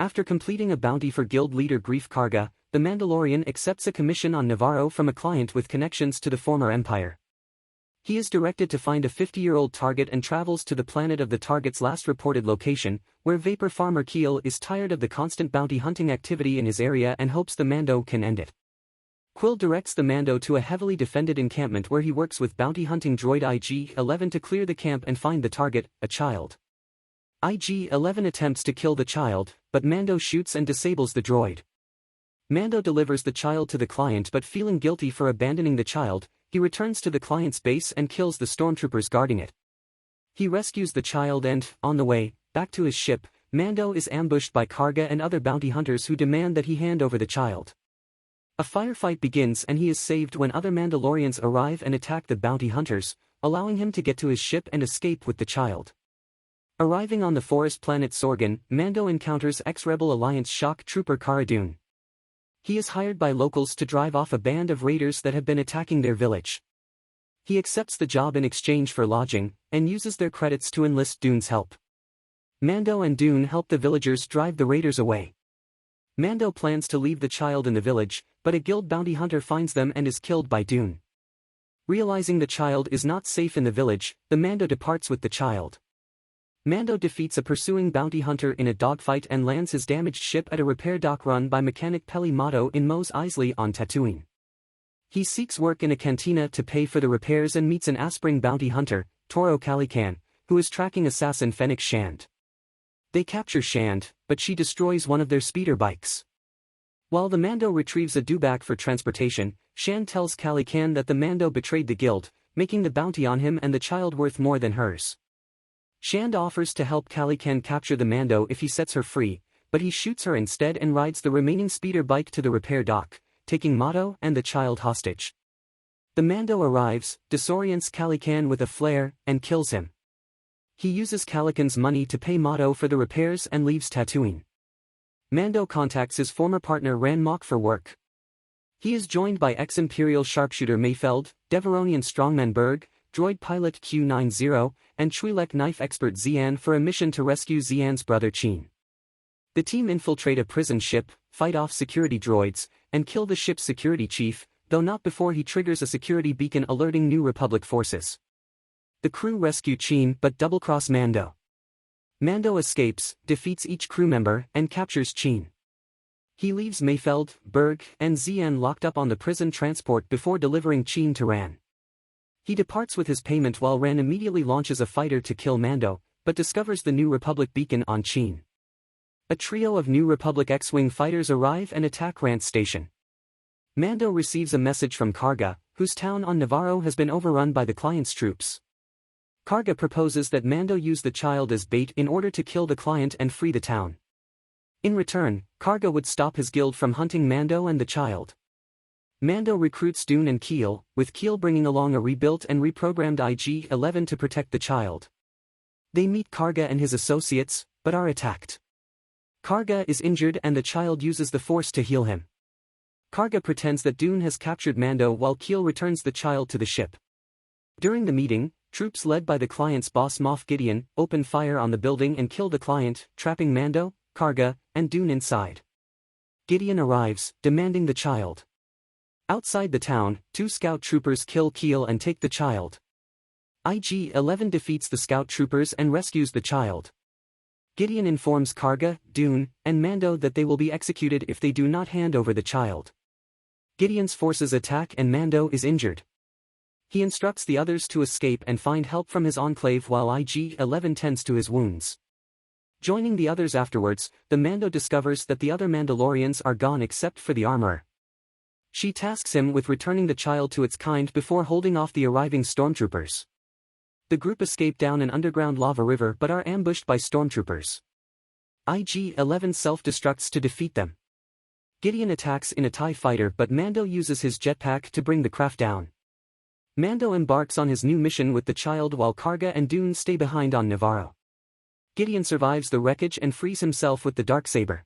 After completing a bounty for guild leader Grief Karga, the Mandalorian accepts a commission on Navarro from a client with connections to the former empire. He is directed to find a 50-year-old target and travels to the planet of the target's last reported location, where Vapor Farmer Keel is tired of the constant bounty hunting activity in his area and hopes the Mando can end it. Quill directs the Mando to a heavily defended encampment where he works with bounty hunting droid IG-11 to clear the camp and find the target, a child. IG-11 attempts to kill the child, but Mando shoots and disables the droid. Mando delivers the child to the client, but feeling guilty for abandoning the child, he returns to the client's base and kills the stormtroopers guarding it. He rescues the child and, on the way back to his ship, Mando is ambushed by Karga and other bounty hunters who demand that he hand over the child. A firefight begins and he is saved when other Mandalorians arrive and attack the bounty hunters, allowing him to get to his ship and escape with the child. Arriving on the forest planet Sorgan, Mando encounters ex-Rebel Alliance shock trooper Cara Dune. He is hired by locals to drive off a band of raiders that have been attacking their village. He accepts the job in exchange for lodging, and uses their credits to enlist Dune's help. Mando and Dune help the villagers drive the raiders away. Mando plans to leave the child in the village, but a guild bounty hunter finds them and is killed by Dune. Realizing the child is not safe in the village, the Mando departs with the child. Mando defeats a pursuing bounty hunter in a dogfight and lands his damaged ship at a repair dock run by mechanic Peli Motto in Mos Eisley on Tatooine. He seeks work in a cantina to pay for the repairs and meets an aspiring bounty hunter, Toro Calican, who is tracking assassin Fennec Shand. They capture Shand, but she destroys one of their speeder bikes. While the Mando retrieves a dewback for transportation, Shand tells Calican that the Mando betrayed the guild, making the bounty on him and the child worth more than hers. Shand offers to help Calican capture the Mando if he sets her free, but he shoots her instead and rides the remaining speeder bike to the repair dock, taking Motto and the child hostage. The Mando arrives, disorients Calican with a flare, and kills him. He uses Calican's money to pay Motto for the repairs and leaves Tatooine. Mando contacts his former partner Ran Mok for work. He is joined by ex-Imperial sharpshooter Mayfeld, Devaronian strongman Berg, droid pilot Q-90, and Twi'lek knife expert Xian for a mission to rescue Xian's brother Chin. The team infiltrate a prison ship, fight off security droids, and kill the ship's security chief, though not before he triggers a security beacon alerting New Republic forces. The crew rescue Chin but double-cross Mando. Mando escapes, defeats each crew member, and captures Chin. He leaves Mayfeld, Berg, and Xian locked up on the prison transport before delivering Chin to Ran. He departs with his payment while Ran immediately launches a fighter to kill Mando, but discovers the New Republic beacon on Chin. A trio of New Republic X-Wing fighters arrive and attack Ran's station. Mando receives a message from Karga, whose town on Navarro has been overrun by the client's troops. Karga proposes that Mando use the child as bait in order to kill the client and free the town. In return, Karga would stop his guild from hunting Mando and the child. Mando recruits Dune and Keel, with Keel bringing along a rebuilt and reprogrammed IG-11 to protect the child. They meet Karga and his associates, but are attacked. Karga is injured and the child uses the Force to heal him. Karga pretends that Dune has captured Mando while Keel returns the child to the ship. During the meeting, troops led by the client's boss Moff Gideon open fire on the building and kill the client, trapping Mando, Karga, and Dune inside. Gideon arrives, demanding the child. Outside the town, two scout troopers kill Keel and take the child. IG-11 defeats the scout troopers and rescues the child. Gideon informs Karga, Dune, and Mando that they will be executed if they do not hand over the child. Gideon's forces attack and Mando is injured. He instructs the others to escape and find help from his enclave while IG-11 tends to his wounds. Joining the others afterwards, the Mando discovers that the other Mandalorians are gone except for the armorer. She tasks him with returning the child to its kind before holding off the arriving stormtroopers. The group escape down an underground lava river but are ambushed by stormtroopers. IG-11 self-destructs to defeat them. Gideon attacks in a TIE fighter but Mando uses his jetpack to bring the craft down. Mando embarks on his new mission with the child while Karga and Dune stay behind on Navarro. Gideon survives the wreckage and frees himself with the Darksaber.